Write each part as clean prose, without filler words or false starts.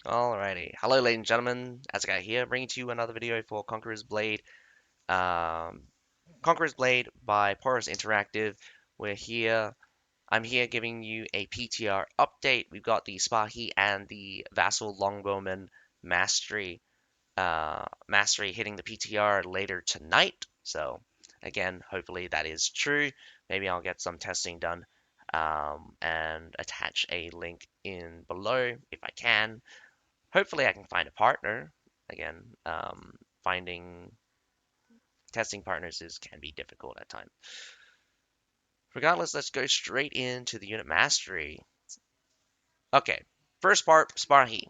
Alrighty. Hello, ladies and gentlemen. As here, bringing to you another video for Conqueror's Blade. Um, Conqueror's Blade by Porus Interactive. We're here. I'm here giving you a PTR update. We've got the Spahi and the Vassal Longbowman Mastery hitting the PTR later tonight. So, again, hopefully that is true. Maybe I'll get some testing done and attach a link in below if I can. Hopefully I can find a partner. Again, finding testing partners can be difficult at times. Regardless, let's go straight into the unit mastery. Okay, first part, Sparhi.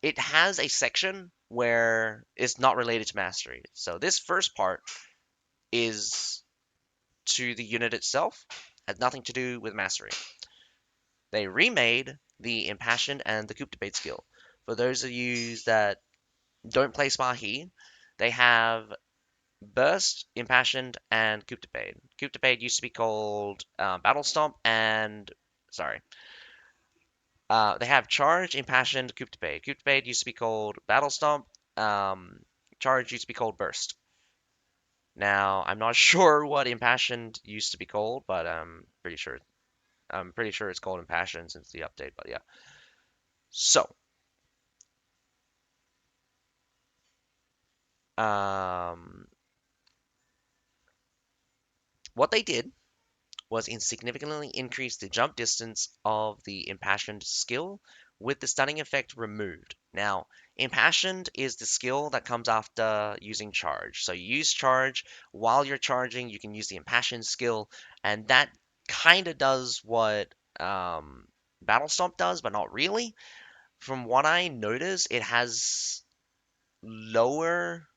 It has a section where it's not related to mastery. So this first part is to the unit itself, has nothing to do with mastery. They remade the Impassioned and the Coup Debate skill. For those of you that don't play Sparhi, they have Burst, Impassioned, and Coup d'Epée. Coup d'Epée used to be called Battle Stomp, and sorry, they have Charge, Impassioned, Coup d'Epée. Coup d'Epée used to be called Battle Stomp. Um, Charge used to be called Burst. Now I'm not sure what Impassioned used to be called, but I'm pretty sure it's called Impassioned since the update. But yeah, so um, what they did was significantly increase the jump distance of the Impassioned skill with the stunning effect removed. Now, Impassioned is the skill that comes after using Charge. So you use Charge, while you're charging, you can use the Impassioned skill, and that kind of does what Battle Stomp does, but not really. From what I noticed, lower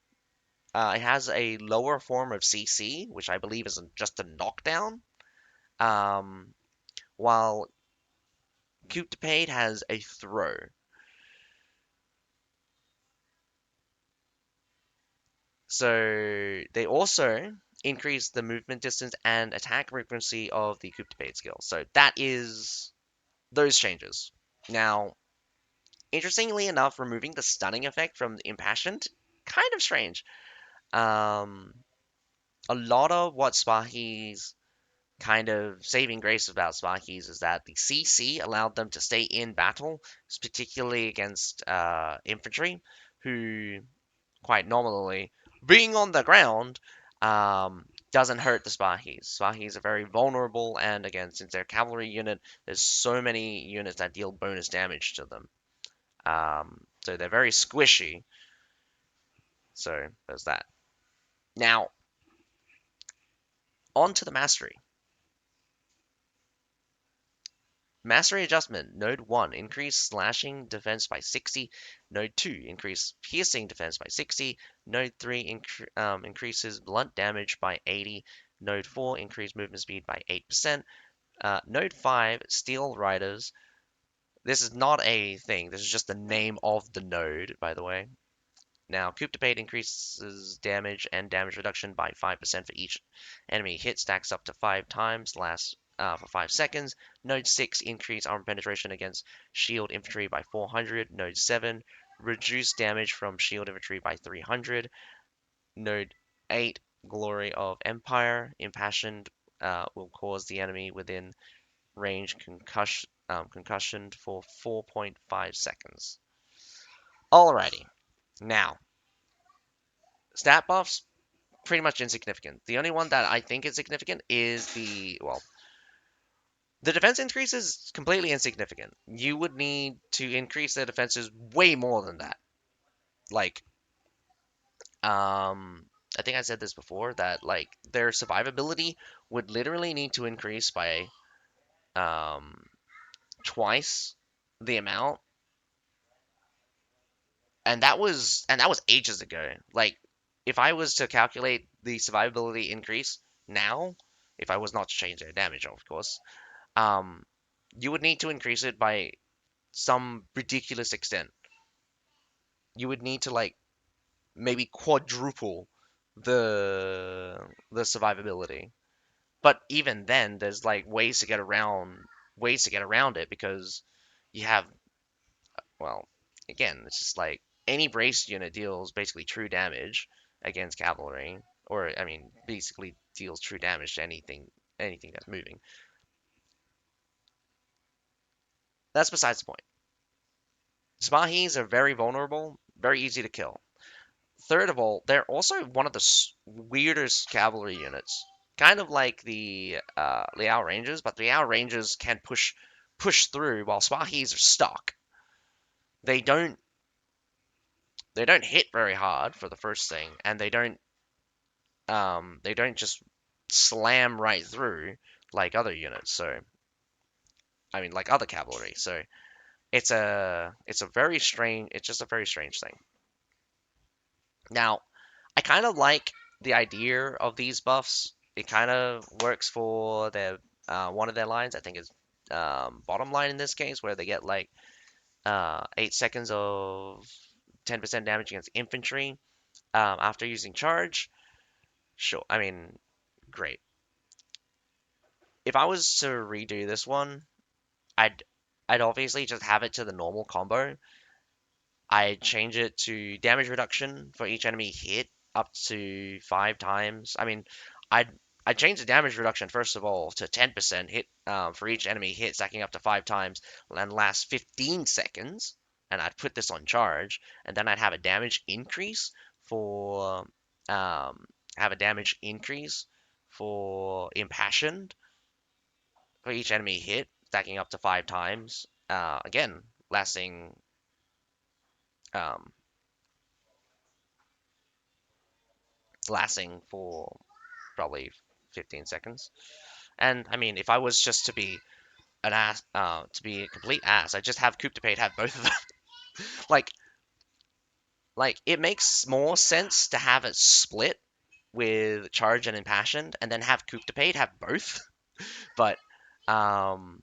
it has a lower form of CC, which I believe is just a knockdown. Um, while Coup de Paid has a throw. So they also increase the movement distance and attack frequency of the Coup de Paid skill. So that is those changes. Now, interestingly enough, removing the stunning effect from the Impassioned, kind of strange. Um, a lot of what Spahi's kind of saving grace about Spahis is that the CC allowed them to stay in battle, particularly against infantry, who quite nominally, being on the ground doesn't hurt the Spahis. Spahis are very vulnerable, and again, since they're a cavalry unit, there's so many units that deal bonus damage to them. So they're very squishy. So there's that. Now, on to the mastery. Mastery adjustment. Node 1, increase slashing defense by 60. Node 2, increase piercing defense by 60. Node 3, increases blunt damage by 80. Node 4, increase movement speed by 8%. Node 5, Steel Riders. This is not a thing. This is just the name of the node, by the way. Now, Coup de Pate increases damage and damage reduction by 5% for each enemy hit, stacks up to 5 times, lasts for 5 seconds. Node 6, increase armor penetration against shield infantry by 400. Node 7, reduce damage from shield infantry by 300. Node 8, Glory of Empire, impassioned will cause the enemy within range concussioned for 4.5 seconds. Alrighty, now stat buffs pretty much insignificant. The only one that I think is significant is the defense increase is completely insignificant. You would need to increase their defenses way more than that. Like, I think I said this before that like their survivability would literally need to increase by um twice the amount, and that was ages ago. Like, if I was to calculate the survivability increase now, if I was not to change their damage, of course, um, you would need to increase it by some ridiculous extent. You would need to like maybe quadruple the survivability. But even then, there's like ways to get around it because you have well. again, it's just like any braced unit deals basically true damage against cavalry, or I mean, basically deals true damage to anything that's moving. That's besides the point. Spahis are very vulnerable, very easy to kill. Third of all, they're also one of the weirdest cavalry units. Kind of like the Liao Rangers, but the Liao Rangers can push through while Spahis are stuck. They don't they don't hit very hard for the first thing, and they don't just slam right through like other units. So I mean like other cavalry. So it's a very strange it's just a very strange thing. Now, I kind of like the idea of these buffs. It kind of works for their one of their lines. I think is bottom line in this case, where they get like 8 seconds of 10% damage against infantry after using charge. Sure, I mean, great. If I was to redo this one, I'd I'd obviously just have it to the normal combo. I change it to damage reduction for each enemy hit up to 5 times. I mean, I'd I'd change the damage reduction first of all to 10% hit for each enemy hit, stacking up to 5 times and last 15 seconds. And I'd put this on charge, and then I'd have a damage increase for um, have a damage increase for impassioned for each enemy hit, stacking up to 5 times. Again, um, lasting for probably 15 seconds. And I mean, if I was just to be an ass, to be a complete ass, I just have Coup de Pate have both of them. like, like it makes more sense to have it split with Charge and Impassioned, and then have Coup de Pate have both. But um,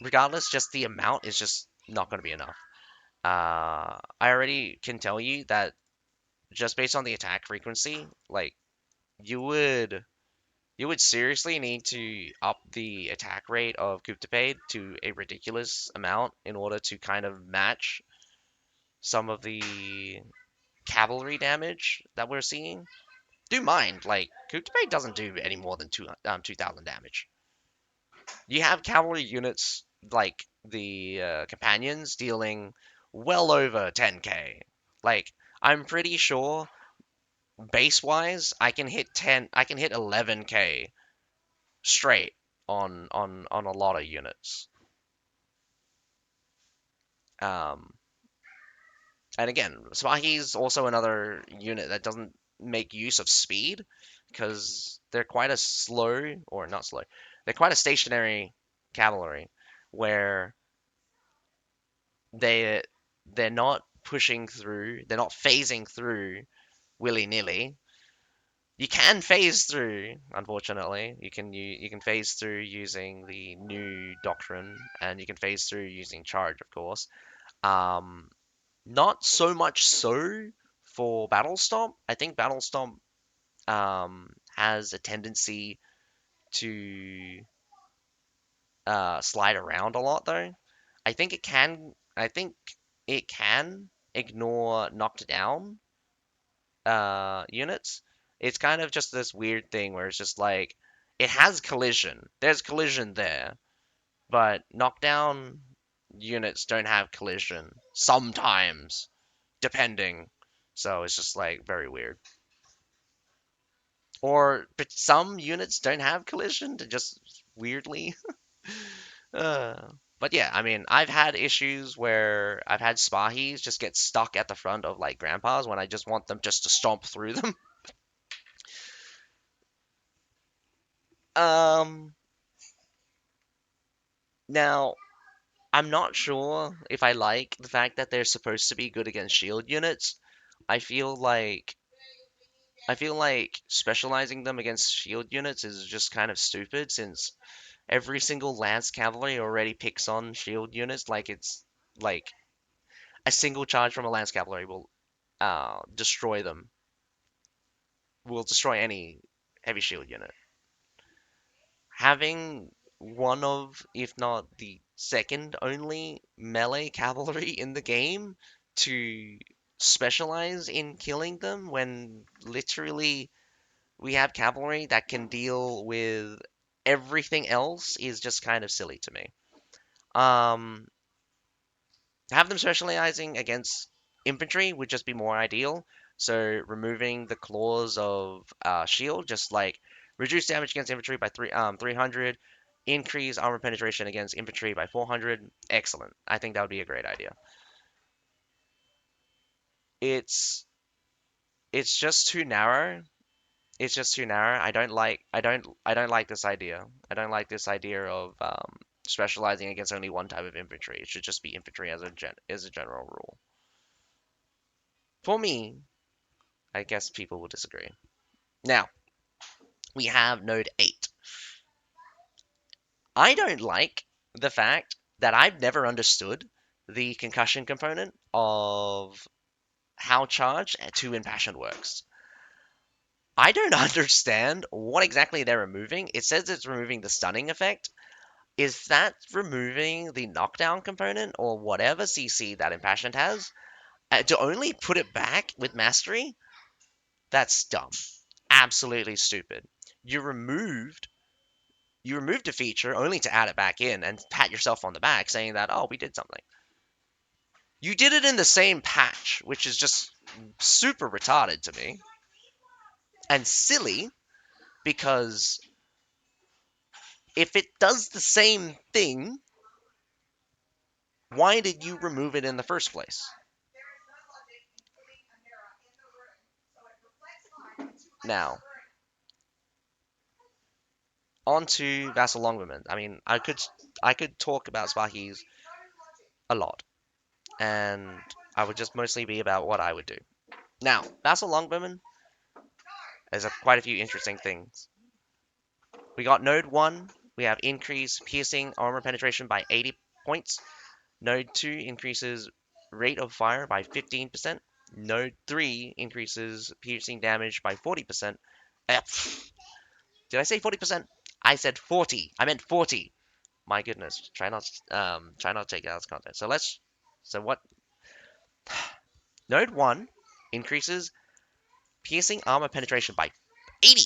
regardless, just the amount is just not going to be enough. I already can tell you that just based on the attack frequency, like you would you would seriously need to up the attack rate of Kuptapade to a ridiculous amount in order to kind of match some of the cavalry damage that we're seeing. Do mind, like, Kuptapade doesn't do any more than 2,000 damage. You have cavalry units like the companions dealing well over 10k. Like, I'm pretty sure base wise, I can hit 11k straight on a lot of units. Um, and again, Swahi's also another unit that doesn't make use of speed because they're quite a slow, or not slow, they're quite a stationary cavalry where they they're not pushing through, they're not phasing through willy nilly. You can phase through, unfortunately. You can phase through using the new doctrine, and you can phase through using charge, of course. Um, Not so much so for Battle Stomp. I think Battle Stomp has a tendency to slide around a lot, though. I think it can. I think it can ignore knocked down units. It's kind of just this weird thing where it's just like it has collision. There's collision there, but knockdown units don't have collision sometimes, depending. So it's just like very weird. Or but some units don't have collision, they just weirdly. uh, but yeah, I mean, I've had issues where I've had Spahis just get stuck at the front of like grandpas when I just want them just to stomp through them. Um, Now I'm not sure if I like the fact that they're supposed to be good against shield units. I feel like I feel like specializing them against shield units is just kind of stupid since every single lance cavalry already picks on shield units like it's like a single charge from a lance cavalry destroy them will destroy any heavy shield unit. Having one of, if not the second only melee cavalry in the game to specialize in killing them when literally we have cavalry that can deal with everything else is just kind of silly to me. Um, have them specializing against infantry would just be more ideal. So removing the claws of shield, just like reduce damage against infantry by 300, increase armor penetration against infantry by 400. Excellent. I think that would be a great idea. It's it's just too narrow. It's just too narrow. I don't like this idea. I don't like this idea of specializing against only one type of infantry. It should just be infantry as a general rule. For me, I guess people will disagree. Now, we have node 8. I don't like the fact that I've never understood the concussion component of how charge to impassioned works. I don't understand what exactly they're removing. It says it's removing the stunning effect. Is that removing the knockdown component or whatever CC that impassioned has? To only put it back with mastery? That's dumb. Absolutely stupid. You removed you removed a feature only to add it back in and pat yourself on the back saying that, oh, we did something. You did it in the same patch, which is just super retarded to me and silly because if it does the same thing, why did you remove it in the first place? Now, on to Vassal Longwomen. I mean, I could talk about Sparkies a lot, and I would just mostly be about what I would do. Now, Vassal Longwomen, there's quite a few interesting things. We got Node 1, we have increase piercing armor penetration by 80 points. Node 2 increases rate of fire by 15%. Node 3 increases piercing damage by 40%. Did I say 40%? I said 40. I meant 40. My goodness. Try not to take it out of context. So what Node 1 increases piercing armor penetration by 80.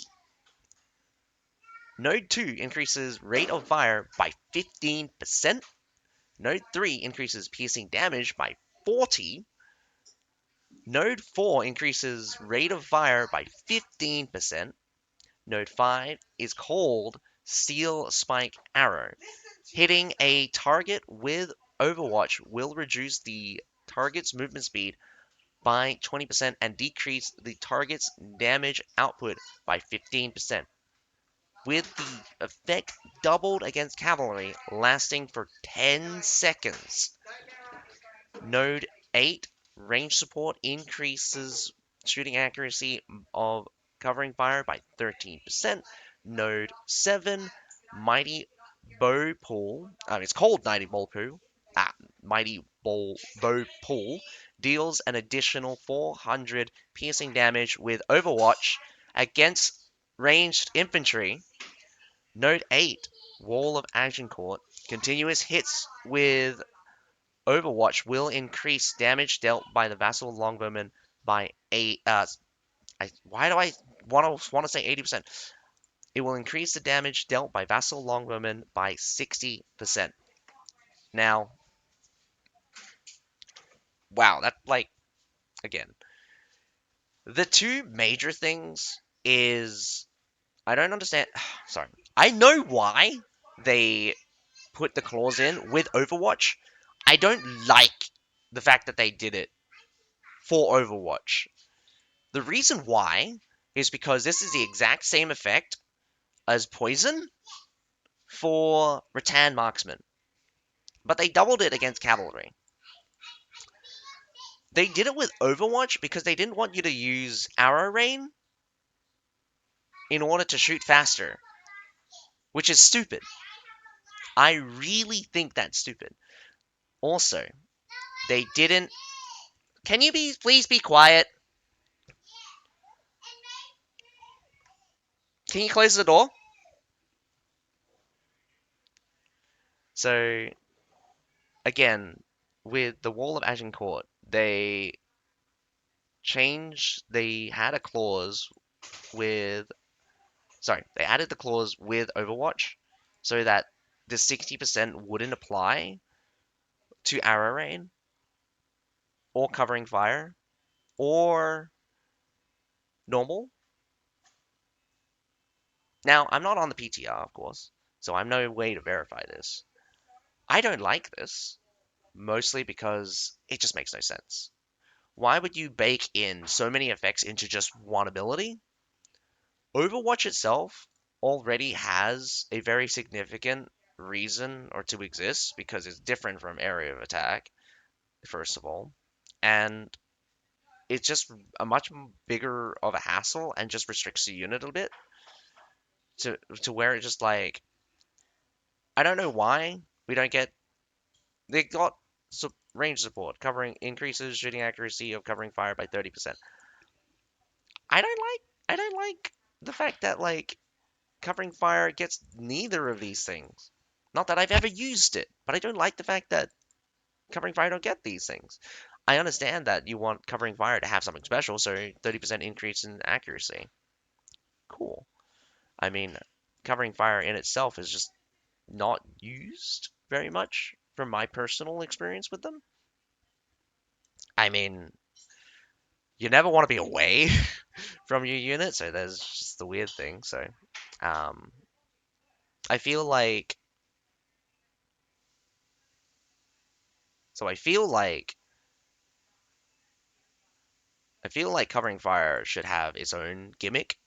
Node 2 increases rate of fire by 15%. Node 3 increases piercing damage by 40. Node 4 increases rate of fire by 15%. Node 5 is called Steel Spike Arrow. Hitting a target with Overwatch will reduce the target's movement speed by 20% and decrease the target's damage output by 15%, with the effect doubled against cavalry, lasting for 10 seconds. Node 8, range support increases shooting accuracy of covering fire by 13%. Node 7, Mighty Bow Pool, it's called Mighty Bow Pool, Bow Pool, deals an additional 400 piercing damage with Overwatch against ranged infantry. Node 8, Wall of Agincourt, continuous hits with Overwatch will increase damage dealt by the Vassal Longbowman by why do I want to say 80%? It will increase the damage dealt by Vassal Longbowman by 60%. Now, wow, that again, the two major things is I don't understand. Sorry, I know why they put the clause in with Overwatch. I don't like the fact that they did it for Overwatch. The reason why is because this is the exact same effect as Poison for Rattan Marksman, but they doubled it against Cavalry. They did it with Overwatch because they didn't want you to use Arrow Rain in order to shoot faster, which is stupid. I really think that's stupid. Also, they didn't. Can you please be quiet? Can you close the door? So, again, with the Wall of Agincourt, they they had a clause with, sorry, they added the clause with Overwatch so that the 60% wouldn't apply to Arrow Rain or Covering Fire or normal. Now, I'm not on the PTR, of course, so I'm no way to verify this. I don't like this, mostly because it just makes no sense. Why would you bake in so many effects into just one ability? Overwatch itself already has a very significant reason or to exist because it's different from area of attack, first of all, and it's just a much bigger of a hassle and just restricts the unit a bit to where it just like I don't know why we don't get they got range support covering increases shooting accuracy of covering fire by 30%. I don't like the fact that like covering fire gets neither of these things. Not that I've ever used it, but I don't like the fact that covering fire don't get these things. I understand that you want covering fire to have something special, so 30% increase in accuracy. Cool. I mean, covering fire in itself is just not used very much from my personal experience with them. I mean, you never want to be away from your unit, so there's just the weird thing. So, um, I feel like, I feel like, covering fire should have its own gimmick.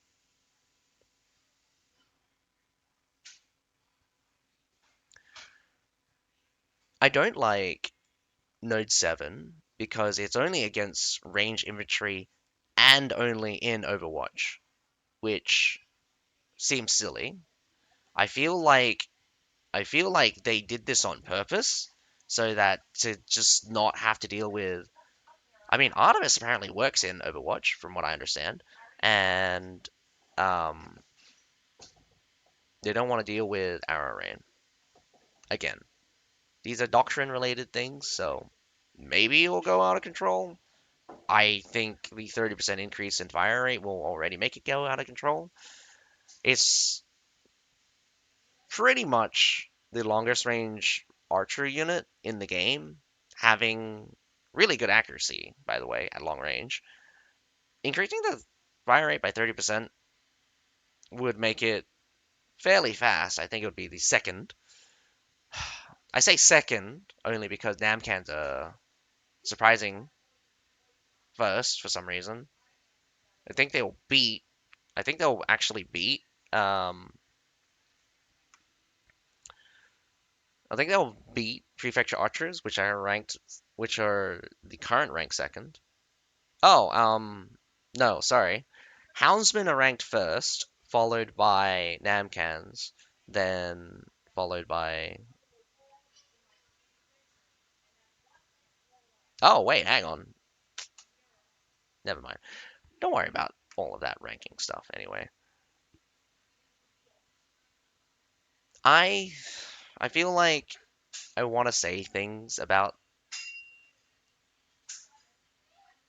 I don't like Node 7 because it's only against range infantry and only in Overwatch, which seems silly. I feel like they did this on purpose so that to just not have to deal with. I mean, Artemis apparently works in Overwatch, from what I understand, and um, they don't want to deal with Arrow Rain again. These are doctrine-related things, so maybe it'll go out of control. I think the 30% increase in fire rate will already make it go out of control. It's pretty much the longest range archer unit in the game, having really good accuracy, by the way, at long range. Increasing the fire rate by 30% would make it fairly fast. I think it would be the second. I say second only because Namcan's a surprising first for some reason. I think they'll beat. I think they'll actually beat. Um, I think they'll beat Prefecture Archers, which are the current rank second. Oh, no, sorry. Houndsmen are ranked first, followed by Namcans, then followed by. Oh, wait, hang on. Never mind. Don't worry about all of that ranking stuff anyway. I I feel like I want to say things about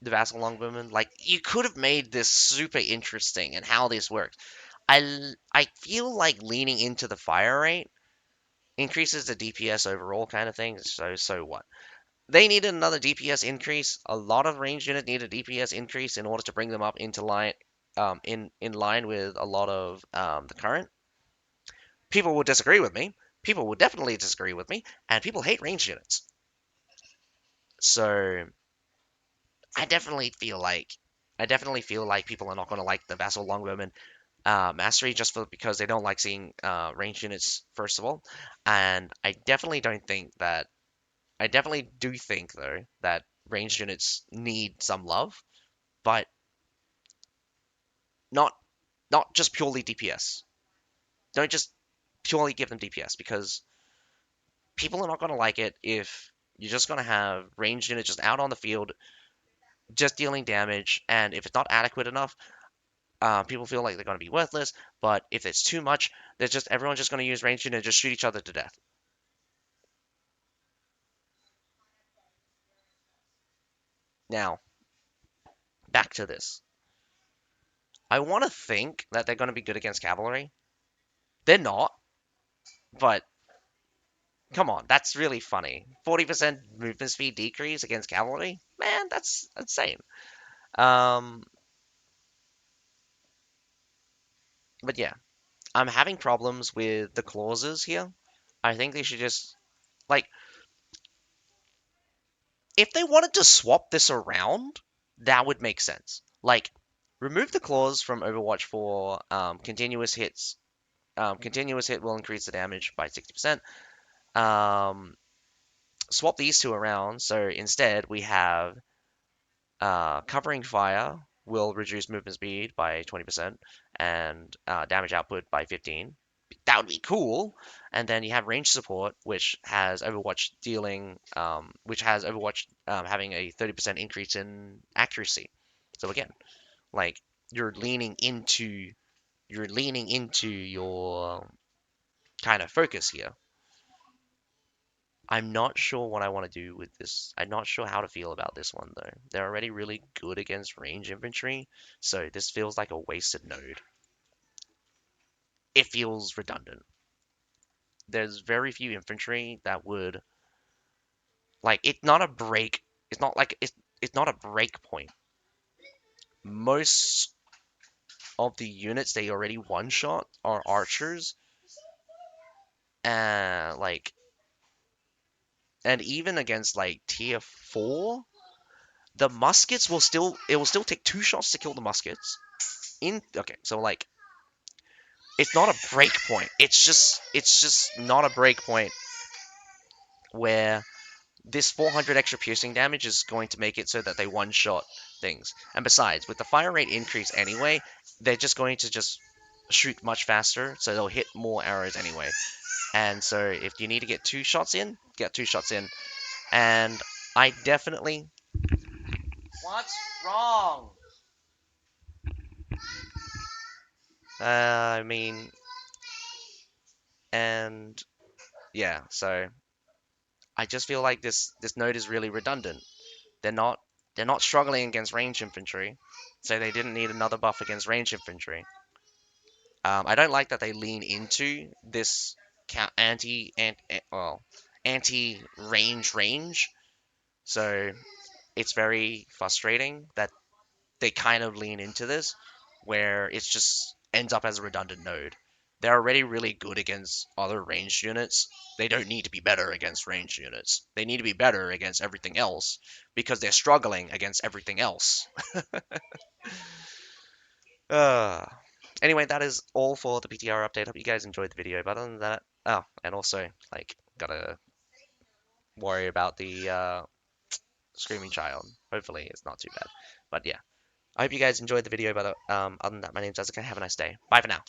the Vassal Longbowmen. Like you could have made this super interesting and how this works. I feel like leaning into the fire rate increases the DPS overall kind of thing. So what? They needed another DPS increase. A lot of range units need a DPS increase in order to bring them up into line, in line with a lot of the current. People will disagree with me. People will definitely disagree with me, and people hate range units. So I definitely feel like people are not going to like the Vassal Longbowman mastery just because they don't like seeing range units first of all, and I definitely do think though that ranged units need some love, but not just purely DPS. Don't just purely give them DPS because people are not going to like it if you're just going to have ranged units just out on the field, just dealing damage, and if it's not adequate enough, people feel like they're going to be worthless. But if it's too much, there's just everyone's just going to use ranged units and just shoot each other to death. Now, back to this. I want to think that they're going to be good against cavalry. They're not, but come on, that's really funny. 40% movement speed decrease against cavalry? Man, that's insane. Um, but yeah, I'm having problems with the clauses here. I think they should just, like, if they wanted to swap this around, that would make sense. Like, remove the clause from Overwatch for continuous hits. Continuous hit will increase the damage by 60%. Um, Swap these two around. So instead, we have covering fire will reduce movement speed by 20% and damage output by 15. That would be cool. And then you have range support, which has Overwatch having a 30% increase in accuracy. So again, like you're leaning into your kind of focus here. I'm not sure what I want to do with this. I'm not sure how to feel about this one though. They're already really good against range infantry, so this feels like a wasted node. It feels redundant. There's very few infantry that would like it's not a break. It's not like it's not a break point. Most of the units they already one shot are archers, and even against like tier 4, the muskets will still take 2 shots to kill the muskets. Okay, so like it's not a break point. It's just not a break point where this 400 extra piercing damage is going to make it so that they one shot things. And besides, with the fire rate increase anyway, they're just going to just shoot much faster, so they'll hit more arrows anyway. And so if you need to get 2 shots in, get 2 shots in. And I definitely. What's wrong? I mean, and yeah, so I just feel like this node is really redundant. They're not they're not struggling against range infantry, so they didn't need another buff against range infantry. I don't like that they lean into this anti range. So it's very frustrating that they kind of lean into this, where it just ends up as a redundant node. They're already really good against other ranged units. They don't need to be better against ranged units. They need to be better against everything else because they're struggling against everything else. uh, anyway, that is all for the PTR update. Hope you guys enjoyed the video. But other than that, oh, and also, like, gotta worry about the screaming child. Hopefully, it's not too bad. But yeah, I hope you guys enjoyed the video. But other than that, my name's Jessica. Have a nice day. Bye for now.